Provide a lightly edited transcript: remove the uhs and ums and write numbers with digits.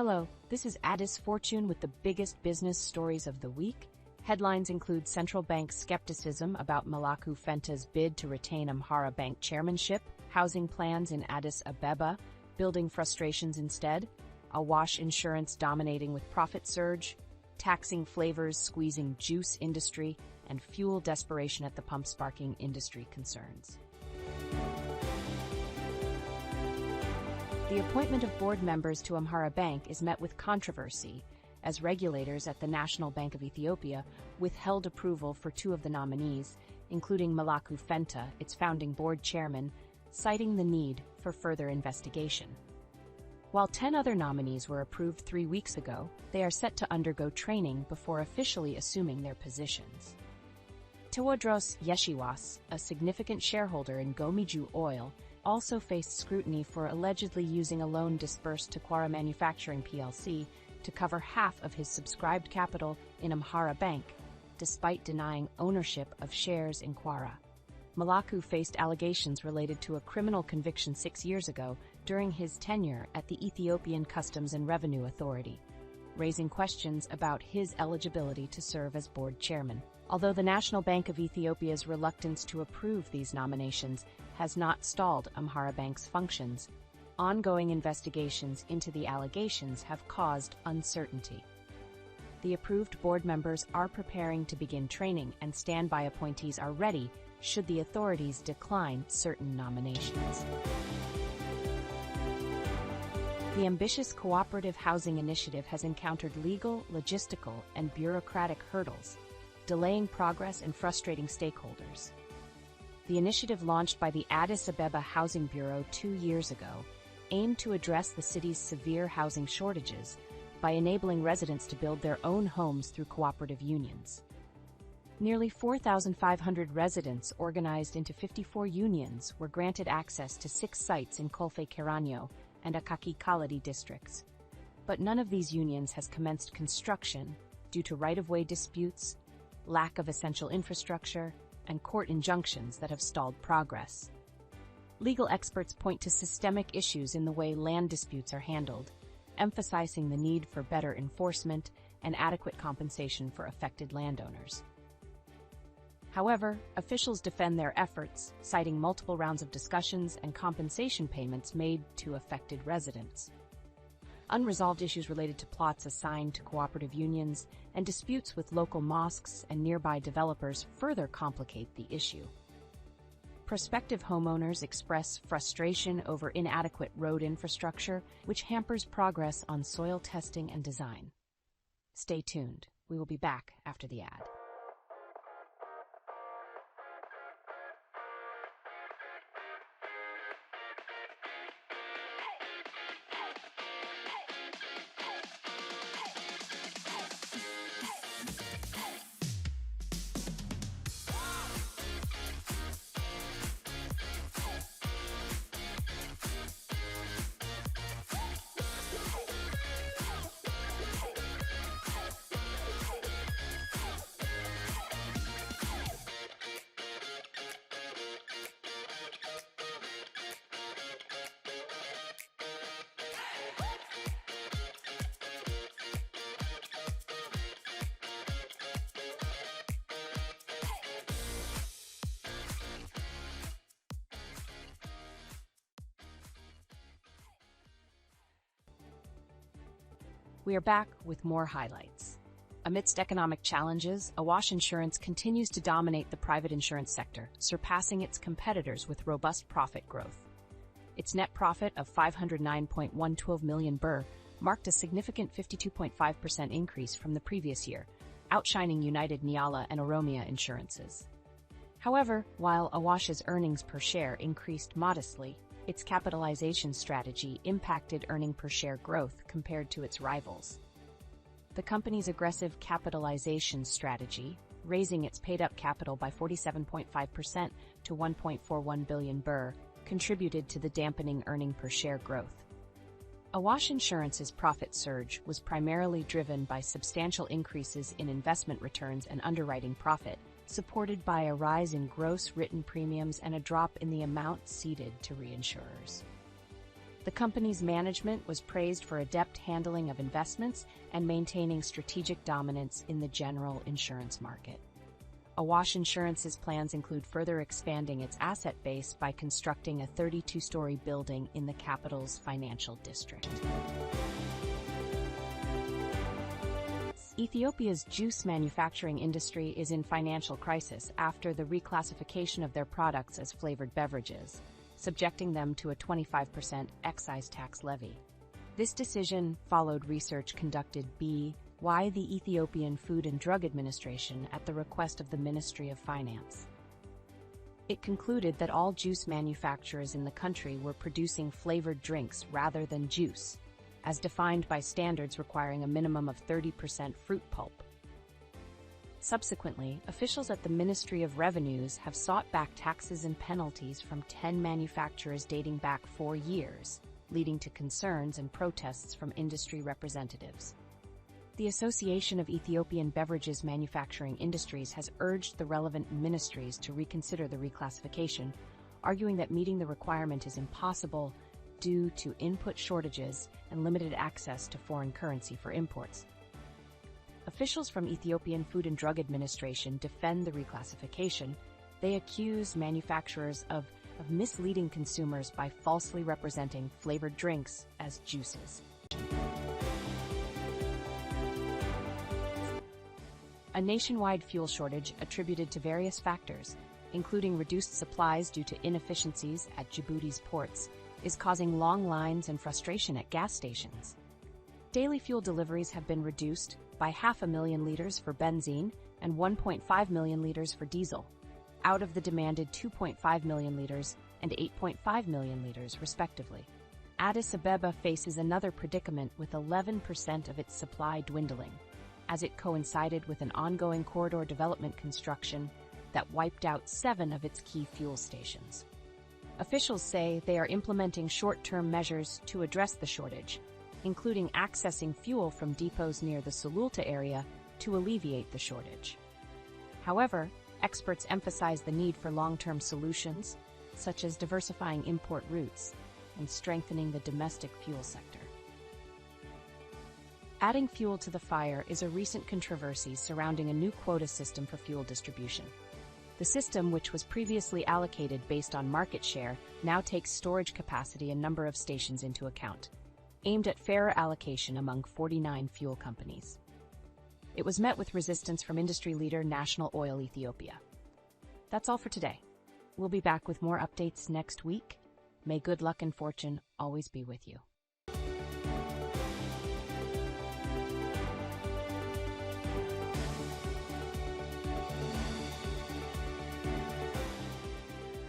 Hello, this is Addis Fortune with the biggest business stories of the week. Headlines include central bank skepticism about Melaku Fenta's bid to retain Amhara Bank chairmanship, housing plans in Addis Abeba, building frustrations instead, Awash Insurance dominating with profit surge, taxing flavors squeezing juice industry, and fuel desperation at the pump sparking industry concerns. The appointment of board members to Amhara Bank is met with controversy, as regulators at the National Bank of Ethiopia withheld approval for two of the nominees, including Melaku Fenta, its founding board chairman, citing the need for further investigation. While 10 other nominees were approved 3 weeks ago, they are set to undergo training before officially assuming their positions. Tewodros Yeshiwas, a significant shareholder in Gomiju Oil, also faced scrutiny for allegedly using a loan disbursed to Quara Manufacturing plc to cover half of his subscribed capital in Amhara Bank, despite denying ownership of shares in Quara. Melaku faced allegations related to a criminal conviction 6 years ago during his tenure at the Ethiopian Customs and Revenue Authority, raising questions about his eligibility to serve as board chairman. Although the National Bank of Ethiopia's reluctance to approve these nominations has not stalled Amhara Bank's functions, ongoing investigations into the allegations have caused uncertainty. The approved board members are preparing to begin training, and standby appointees are ready should the authorities decline certain nominations. The ambitious cooperative housing initiative has encountered legal, logistical, and bureaucratic hurdles, delaying progress and frustrating stakeholders. The initiative, launched by the Addis Abeba Housing Bureau 2 years ago, aimed to address the city's severe housing shortages by enabling residents to build their own homes through cooperative unions. Nearly 4,500 residents organized into 54 unions were granted access to 6 sites in Kolfe Keranyo and Akaki Kaladi districts, but none of these unions has commenced construction due to right-of-way disputes, lack of essential infrastructure, and court injunctions that have stalled progress. Legal experts point to systemic issues in the way land disputes are handled, emphasizing the need for better enforcement and adequate compensation for affected landowners. However, officials defend their efforts, citing multiple rounds of discussions and compensation payments made to affected residents. Unresolved issues related to plots assigned to cooperative unions and disputes with local mosques and nearby developers further complicate the issue. Prospective homeowners express frustration over inadequate road infrastructure, which hampers progress on soil testing and design. Stay tuned. We will be back after the ad. We are back with more highlights. Amidst economic challenges, Awash Insurance continues to dominate the private insurance sector, surpassing its competitors with robust profit growth. Its net profit of 509.112 million birr marked a significant 52.5% increase from the previous year, outshining United Niala and Oromia insurances. However, while Awash's earnings per share increased modestly, its capitalization strategy impacted earning per share growth compared to its rivals. The company's aggressive capitalization strategy, raising its paid-up capital by 47.5% to 1.41 billion birr, contributed to the dampening earning per share growth. Awash Insurance's profit surge was primarily driven by substantial increases in investment returns and underwriting profit, supported by a rise in gross written premiums and a drop in the amount ceded to reinsurers. The company's management was praised for adept handling of investments and maintaining strategic dominance in the general insurance market. Awash Insurance's plans include further expanding its asset base by constructing a 32-story building in the capital's financial district. Ethiopia's juice manufacturing industry is in financial crisis after the reclassification of their products as flavored beverages, subjecting them to a 25% excise tax levy. This decision followed research conducted by the Ethiopian Food and Drug Administration at the request of the Ministry of Finance. It concluded that all juice manufacturers in the country were producing flavored drinks rather than juice, as defined by standards requiring a minimum of 30% fruit pulp. Subsequently, officials at the Ministry of Revenues have sought back taxes and penalties from 10 manufacturers dating back 4 years, leading to concerns and protests from industry representatives. The Association of Ethiopian Beverages Manufacturing Industries has urged the relevant ministries to reconsider the reclassification, arguing that meeting the requirement is impossible due to input shortages and limited access to foreign currency for imports. Officials from Ethiopian Food and Drug Administration defend the reclassification. They accuse manufacturers of misleading consumers by falsely representing flavored drinks as juices. A nationwide fuel shortage attributed to various factors, including reduced supplies due to inefficiencies at Djibouti's ports, is causing long lines and frustration at gas stations. Daily fuel deliveries have been reduced by 500,000 liters for benzene and 1.5 million liters for diesel, out of the demanded 2.5 million liters and 8.5 million liters, respectively. Addis Abeba faces another predicament with 11% of its supply dwindling, as it coincided with an ongoing corridor development construction that wiped out 7 of its key fuel stations. Officials say they are implementing short-term measures to address the shortage, including accessing fuel from depots near the Sululta area to alleviate the shortage. However, experts emphasize the need for long-term solutions, such as diversifying import routes and strengthening the domestic fuel sector. Adding fuel to the fire is a recent controversy surrounding a new quota system for fuel distribution. The system, which was previously allocated based on market share, now takes storage capacity and number of stations into account, aimed at fairer allocation among 49 fuel companies. It was met with resistance from industry leader National Oil Ethiopia. That's all for today. We'll be back with more updates next week. May good luck and fortune always be with you.